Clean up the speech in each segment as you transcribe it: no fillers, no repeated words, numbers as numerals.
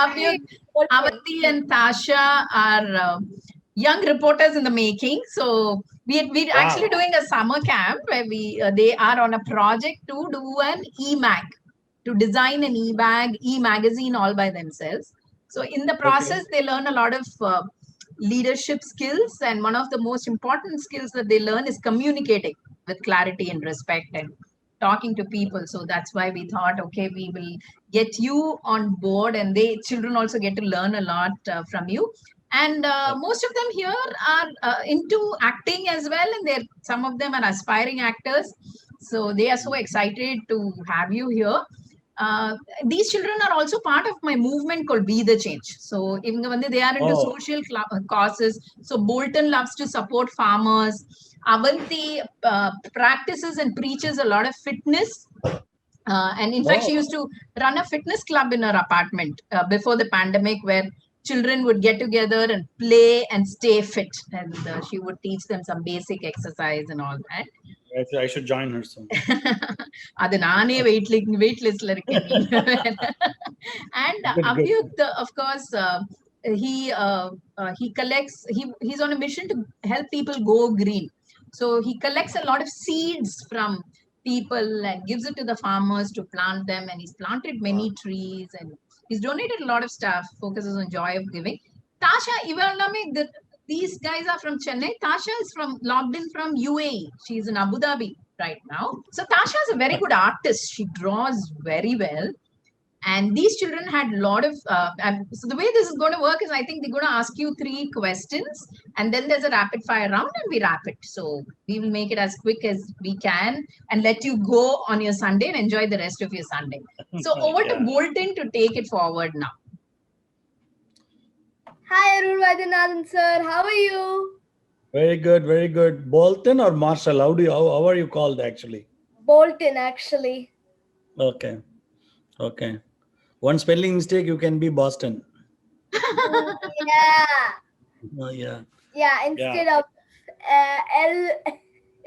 Avyut, Avanti and Tasha are young reporters in the making. So we're actually doing a summer camp where they are on a project to do an e-mag, to design an e-magazine all by themselves. So in the process, they learn a lot of leadership skills, and one of the most important skills that they learn is communicating with clarity and respect and talking to people. So that's why we thought, okay, we will get you on board, and children also get to learn a lot from you. And most of them here are into acting as well, and some of them are aspiring actors. So they are so excited to have you here. uh, these children are also part of my movement called Be the Change. So even when they are into social causes, so Bolton loves to support farmers. Avanti practices and preaches a lot of fitness. And in fact, she used to run a fitness club in her apartment before the pandemic, where children would get together and play and stay fit. And she would teach them some basic exercise and all that. I should join her soon. அது நானே wait லிஸ்ட்ல இருக்கேன். And Avyut, of course, he collects. He's on a mission to help people go green. So he collects a lot of seeds from people and gives it to the farmers to plant them. And he's planted many trees, and he's donated a lot of stuff. Focuses on joy of giving. Tasha, these guys are from Chennai. Tasha is logged in from UAE. She's in Abu Dhabi right now. So Tasha is a very good artist. She draws very well. And these children had a lot of, so the way this is going to work is, I think they're going to ask you 3 questions, and then there's a rapid fire round and we wrap it. So we will make it as quick as we can and let you go on your Sunday and enjoy the rest of your Sunday. So over to Bolton to take it forward now. Hi, Arun Vaidyanathan sir. How are you? Very good, very good. Bolton or Marshall? How are you called actually? Bolton, actually. Okay. One spelling mistake, you can be Boston. Yeah. Oh, yeah. Yeah, instead of L,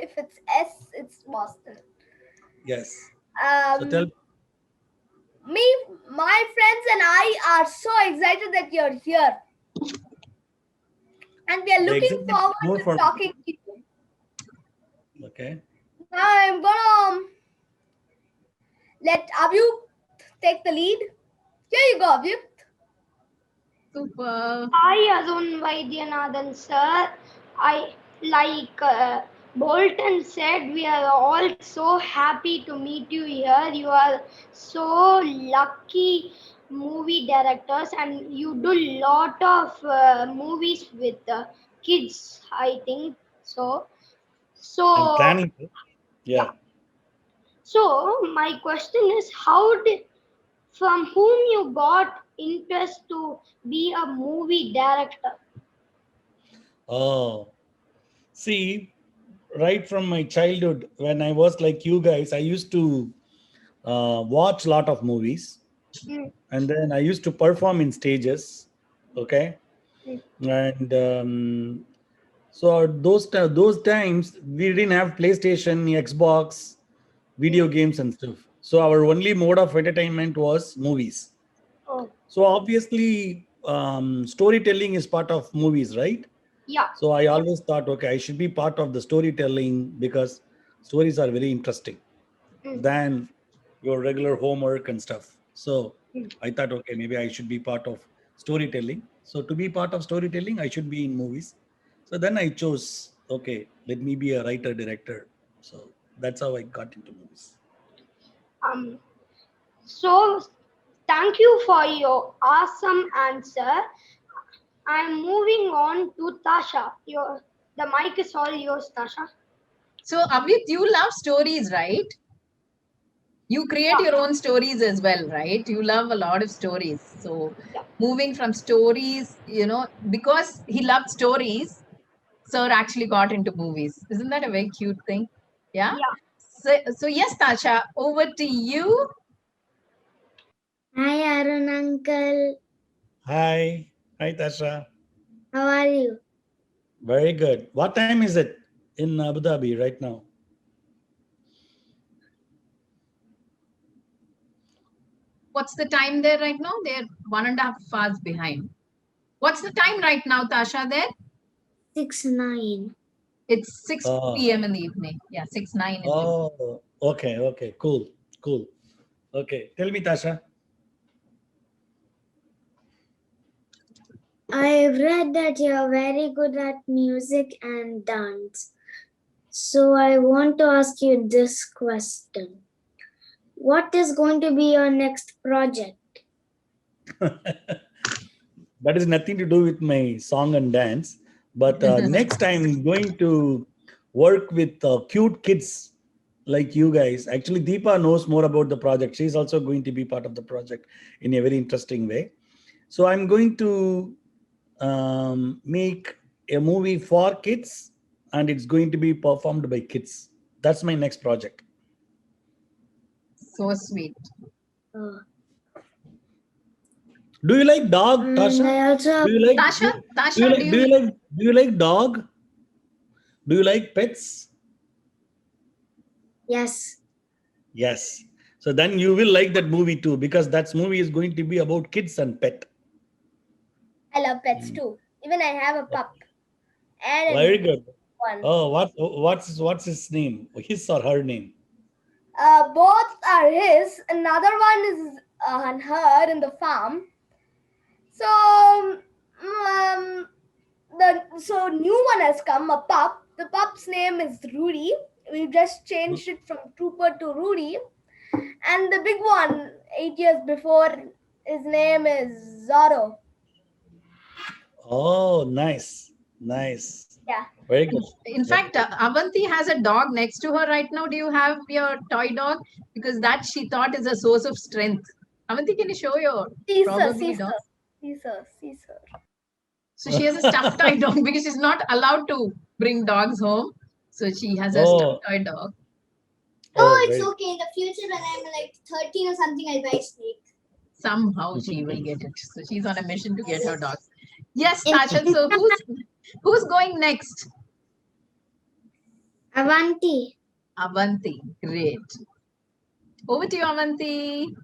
if it's S, it's Boston. Yes. So tell my friends and I are so excited that you're here. And we are looking forward to talking to you. Okay. Now I'm gonna let Avyut take the lead. Here you go, Avyut. Super. Hi, Arun Vaidyanathan sir. Bolton said, we are all so happy to meet you here. You are so lucky movie directors, and you do lot of movies with kids, I think so. I'm planning to. Yeah. So my question is, from whom you got interest to be a movie director? Oh, see, right from my childhood, when I was like you guys, I used to watch a lot of movies. And then I used to perform in stages. Okay. And so those times we didn't have PlayStation, Xbox, video games and stuff. So our only mode of entertainment was movies. So obviously storytelling is part of movies, right? Yeah. So I always thought, okay, I should be part of the storytelling because stories are very interesting than your regular homework and stuff. So I thought, okay, maybe I should be part of storytelling. So to be part of storytelling, I should be in movies. So then I chose, okay, let me be a writer, director. So that's how I got into movies. So thank you for your awesome answer. I'm moving on to Tasha. The mic is all yours, Tasha. So Avyut, you love stories, right? You create your own stories as well, right? You love a lot of stories. So moving from stories, because he loved stories, sir actually got into movies. Isn't that a very cute thing? Yeah. So yes, Tasha, over to you. Hi, Arun uncle. Hi Tasha. How are you? Very good. What time is it in Abu Dhabi right now? What's the time there right now? They're 1.5 hours behind. What's the time right now, Tasha, there? 6-9. It's 6 Oh. p.m. in the evening. Yeah, 6-9 in the evening. Oh, okay, cool. Okay, tell me, Tasha. I've read that you're very good at music and dance. So I want to ask you this question. What is going to be your next project? That is nothing to do with my song and dance. But next I'm going to work with cute kids like you guys. Actually, Deepa knows more about the project. She's also going to be part of the project in a very interesting way. So I'm going to make a movie for kids, and it's going to be performed by kids. That's my next project. So sweet. Uh, Do you like dog, and Tasha? I also Do you like Tasha, do you like dog? Do you like pets? yes. Yes. So then you will like that movie too, because that movie is going to be about kids and pet. I love pets too. Even I have a pup. And a Very good. one. Oh, what's his name? His or her name? Both are his. Another one is on her in the farm. So, so new one has come, a pup. The pup's name is Rudy. We've just changed it from Trooper to Rudy. And the big one, 8 years before, his name is Zorro. Oh, nice. Yeah. Very good. In fact, Avanti has a dog next to her right now. Do you have your toy dog? Because that she thought is a source of strength. Avanti, can you show your probably dog? Caesar. So she has a stuffed toy dog because she's not allowed to bring dogs home. So she has a Oh. stuffed toy dog. Oh, it's very- okay. In the future, when I'm like 13 or something, I'll buy a snake. Somehow she will get it. So she's on a mission to get her dog. Yes, Tasha. So who's going next? Avanti. Avanti. Great. Over to you, Avanti.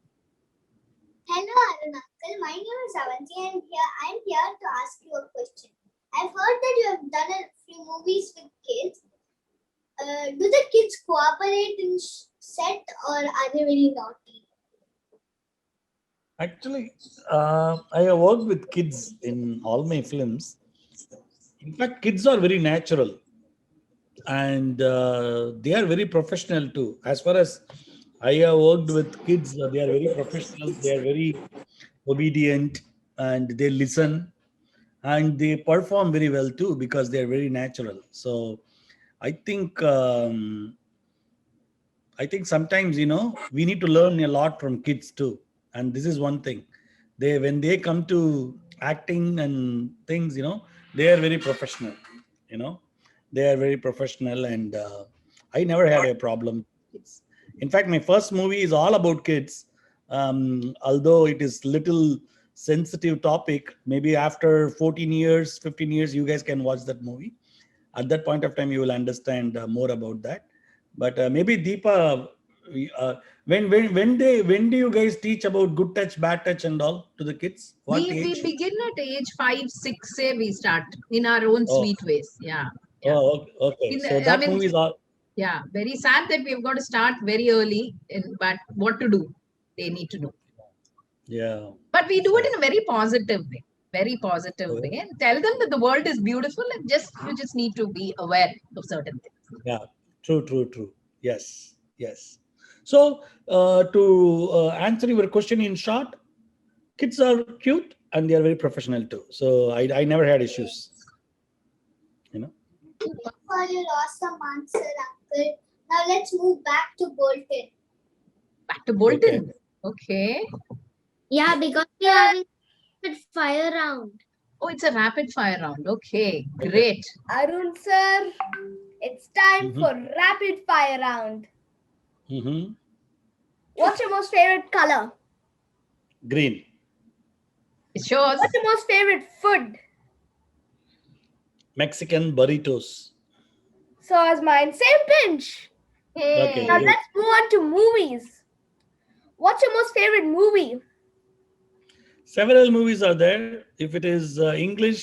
Hello, Arun uncle. My name is Avanti, and I'm here to ask you a question. I've heard that you have done a few movies with kids. Do the kids cooperate in set, or are they very naughty? Actually, I have worked with kids in all my films. In fact, kids are very natural, and they are very professional too. As far as I have worked with kids, they are very professional. They are very obedient, and they listen, and they perform very well too because they are very natural. So I think sometimes we need to learn a lot from kids too, and this is one thing. When they come to acting and things, they are very professional. You know, they are very professional, and I never had a problem with kids. In fact, my first movie is all about kids. Although it is little sensitive topic, maybe after 14 years, 15 years, you guys can watch that movie. At that point of time, you will understand more about that. But maybe Deepa, when do you guys teach about good touch, bad touch, and all to the kids? What We age? begin at age 5, 6, say we start in our own Oh. sweet ways. Yeah. Oh, okay. So that movie is all. Yeah, very sad that we've got to start very early, but what to do? They need to know. Yeah. But we do it in a very positive way, and tell them that the world is beautiful and you just need to be aware of certain things. Yeah. True. Yes. So to answer your question in short, kids are cute and they are very professional too. So I never had issues. For your awesome answer, uncle. Now let's move back to Bolton. Back to Bolton. Okay. Yeah, because we are having rapid fire round. Oh, it's a rapid fire round. Okay, great. Arun sir, it's time for rapid fire round. What's your most favorite color? Green. It shows. What's your most favorite food? Mexican burritos. So is mine. Same pinch. Hey. Okay. Now let's move on to movies. What's your most favorite movie? Several movies are there. If it is English,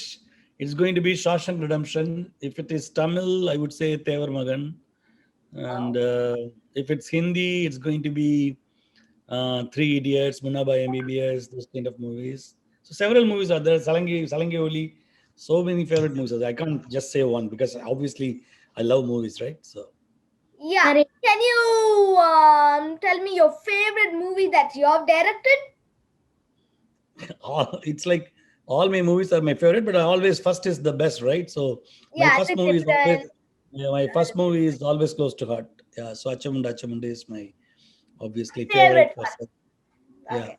it's going to be Shawshank Redemption. If it is Tamil, I would say Tevar Magan. And if it's Hindi, it's going to be Three Idiots, Munna Bhai MBBS, those kind of movies. So several movies are there. Salangi Oli. So many favorite movies. I can't just say one because obviously I love movies, right? So Yeah. Correct. Can you tell me your favorite movie that you have directed? it's like all my movies are my favorite, but I always first is the best, right? So my Yeah, first it's movie is always different. my first movie is always close to heart. Yeah, so Achamunda is my obviously Favorite favorite person. one. Yeah, Okay.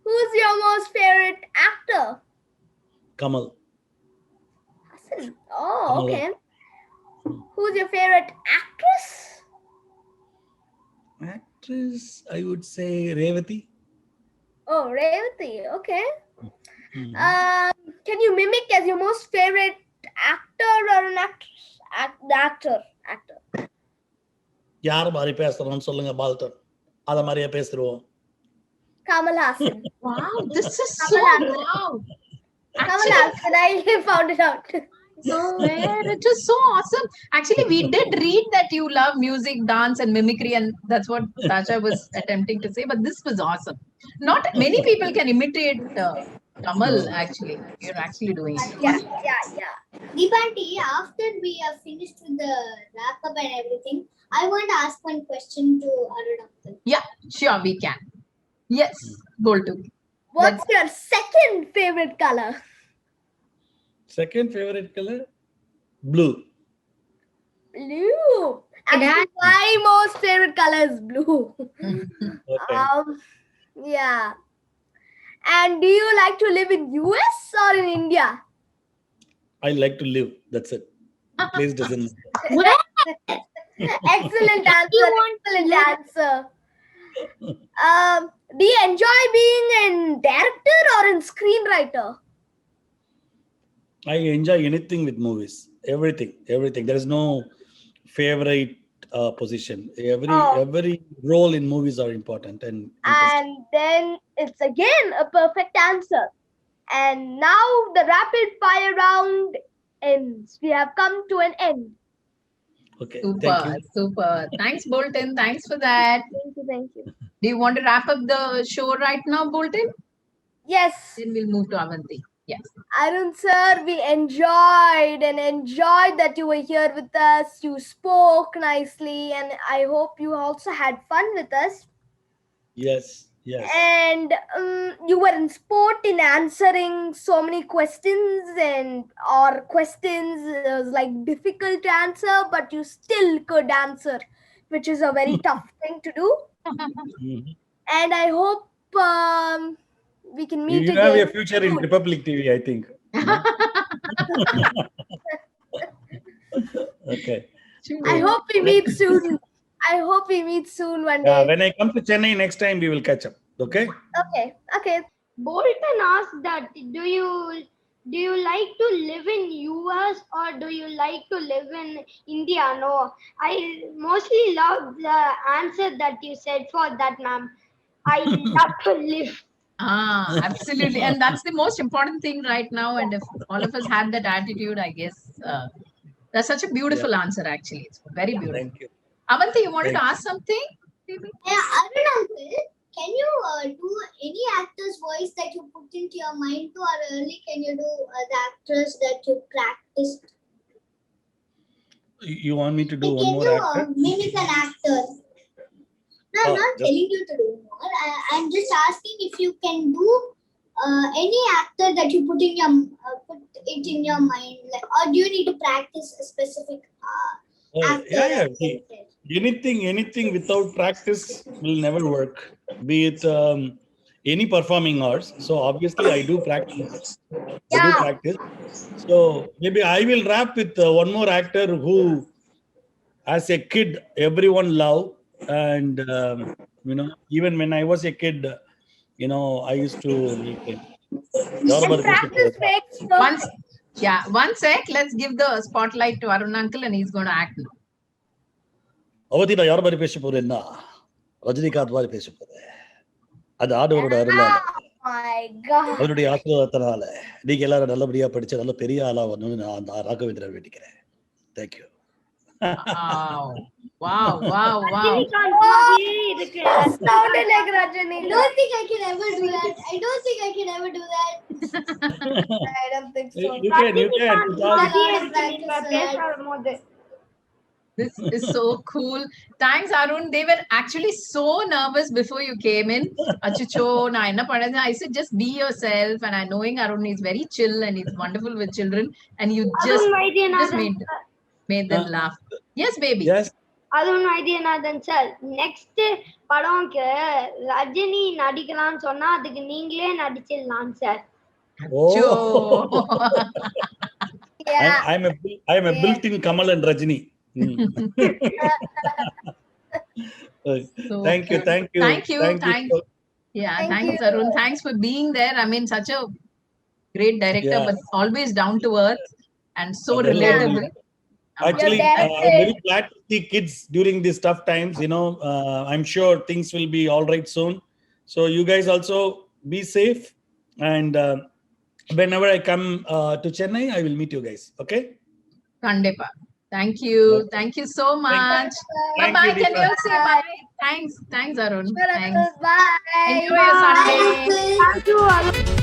Who's your most favorite actor? Kamal. Hassan. Oh, Kamala. okay. Who's your favorite actress? Actress, I would say Revati. Oh, Revati. Okay. Mhm. Can you mimic as your most favorite actor or an actress? Actor. யார் மாதிரி பேசுறோம்னு சொல்லுங்க பால்டன், அத மாதிரியே பேசுறோம். Kamal Hassan. Wow, this is so Kamal wow. Kamal Hassan. I found it out. Where it is so awesome. Actually, we did read that you love music, dance, and mimicry, and that's what Tasha was attempting to say. But this was awesome. Not many people can imitate Kamal. Actually, you're actually doing it. Yeah. Deepanti, after we have finished with the wrap up and everything, I want to ask one question to Arun uncle. Sure, we can. Yes, goal two. What's your second favorite color? Second favorite color, blue. Blue. Actually, my most favorite color is blue. Okay. Yeah. And do you like to live in US or in India? I like to live. That's it. Place doesn't matter. Excellent answer. Excellent answer. Do you enjoy being a director or a screenwriter? I enjoy anything with movies. Everything. There is no favorite position. Every role in movies are important and interesting. And then it's again a perfect answer. And now the rapid fire round ends. We have come to an end. Okay. Thank you. Super. Thanks, Bolton. Thanks for that. Thank you. Do you want to wrap up the show right now, Bolton? Yes, Then we'll move to Avanti. Yes. Arun sir, we enjoyed that you were here with us. You spoke nicely, and I hope you also had fun with us. Yes. And you were in sport in answering so many questions, was like difficult to answer, but you still could answer, which is a very tough thing to do. Mhm. And I hope we can meet You again. have a future in Republic TV, I think. Okay. I hope we meet soon. One day. When I come to Chennai next time, we will catch up. Okay. Okay. Bolton asked that do you like to live in US or do you like to live in India? No, I mostly love the answer that you said for that, ma'am. I love to live. Absolutely. And that's the most important thing right now. And if all of us had that attitude, I guess that's such a beautiful answer, actually. It's very beautiful. Thank you. Avanti, you wanted to ask something? Arun uncle, can you do any actor's voice that you put into your mind to, or early can you do the actress that you practiced? You want me to do one Can more you actor? mimic an actor? No, I'm not just- telling you to do more. I'm just asking if you can do any actor that you put it in your mind, like, or do you need to practice a specific actor? Anything without practice will never work. Be it any performing arts. So obviously, I do practice. So maybe I will rap with one more actor who, as a kid, everyone loved, and even when I was a kid, I used to meet him. Practice makes One sec. Let's give the spotlight to Arun uncle, and he's going to act now. அவதி நான் யார் மாதிரி பேச போறேன்னா ரஜினிகாந்த் மாதிரி பேச போறேன். அது ஆண்டவரோட அருளால My God. அவருடைய ஆசீர்வாதத்தினால நீங்க எல்லாரும் நல்லபடியா படிச்சு நல்ல பெரிய ஆளா வரணும்னு நான் ராகவேந்திரன் வேண்டிக்கிறேன். Thank you. Wow, wow, wow. Rajinikanth மாதிரியே இருக்கு. Sounded like Rajini. I don't think I can ever do that. I don't think I can ever do that. I don't think so. You can. Rajinikanth மாதிரியே Yeah. இருக்கு நீங்க பேசும்போது. This is so cool. Thanks, Arun. They were actually so nervous before you came in. Achucho, na enna padana. I said, just be yourself. And I knowing Arun is very chill and he's wonderful with children. And you Arun just Vaidyanathan made them laugh. Yes, baby. Yes. Arun Vaidyanathan sir, next படம்க்கு ரஜினி நடிக்கலாம்னு சொன்னா அதுக்கு நீங்களே நடிச்சிடலாம் sir. Acho. Yeah. I'm a built-in Kamal and Rajini. So Thank you. cool. Thank you. Thank you. Thanks. Yeah, Thank thanks, you. Arun. Thanks for being there. I mean, such a great director, Yeah. but always down to earth and so Definitely. relatable. Actually, You're I'm very glad to see kids during these tough times. I'm sure things will be all right soon. So you guys also be safe. And whenever I come to Chennai, I will meet you guys. Okay? Kandipa. Thank you. Thank you so much. Thank Bye-bye. you, Can you Deepa. all say bye? Thanks. Thanks, Arun. Thanks. Bye. Enjoy your Sunday. Bye, uncle. Thank you, Arun.